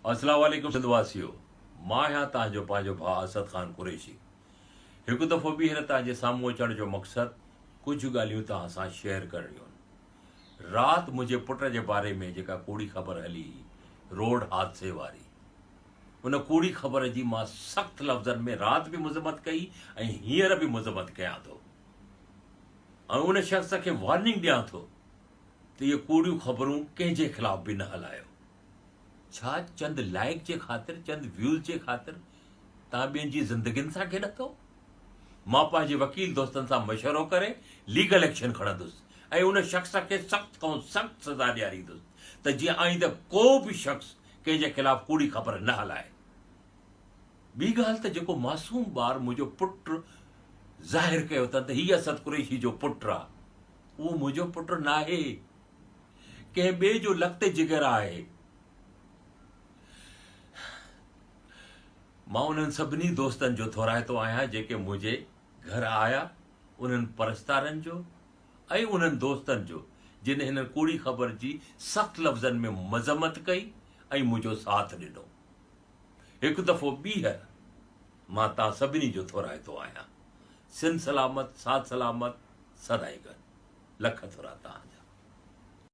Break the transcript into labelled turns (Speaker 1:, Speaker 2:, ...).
Speaker 1: अस्सलाम वालेकुम सिंधवासियो। मां आहियां तव्हांजो पंहिंजो भाउ असद ख़ान कुरैशी। हिकु दफ़ो ॿीहर तव्हांजे साम्हूं अचण जो मक़सदु कुझु ॻाल्हियूं तव्हां सां शेयर करणियूं आहिनि। राति मुंहिंजे पुट जे बारे में जेका कूड़ी ख़बर हली रोड हादसे वारी, उन कूड़ी ख़बर जी मां सख़्तु लफ़्ज़नि में राति बि मज़म्मत कई ऐं हींअर बि मज़म्मत कयां थो ऐं उन शख़्स खे वार्निंग ॾियां थो त इहे कूड़ियूं ख़बरूं कंहिंजे ख़िलाफ़ बि न हलायो। छा चंद लाइक जे ख़ातिर, चंद व्यूज़ जे ख़ातिर तव्हां ॿियनि जी ज़िंदगियुनि सां खेॾंदो? मां पंहिंजे वकील दोस्तनि सां मशवरो करे लीगल एक्शन खणंदुसि ऐं उन शख़्स खे सख़्त खां सख़्तु सज़ा ॾियारींदुसि त जीअं आईंदह को बि शख़्स कंहिंजे ख़िलाफ़ कूड़ी ख़बर न हलाए। ॿी ॻाल्हि त जेको मासूम ॿारु मुंहिंजो पुटु ज़ाहिर कयो अथनि त हीअ असद कुरैशी जो पुटु आहे, उहो मुंहिंजो पुटु नाहे, कंहिं ॿिए जो लख़्ते जिगर आहे। मां उन्हनि सभिनी दोस्तनि जो थोराइतो आहियां जेके मुंहिंजे घर आया, उन्हनि परस्तारनि जो ऐं उन्हनि दोस्तनि जो जिन हिन कूड़ी ख़बर जी सख़्तु लफ़्ज़नि में मज़म्मत कई ऐं मुंहिंजो साथ ॾिनो। हिकु दफ़ो ॿीहर मां तव्हां सभिनी जो थोराइतो आहियां। सिंध सलामत, साथ सलामत, सदाई गॾु। लख थोरा तव्हांजा।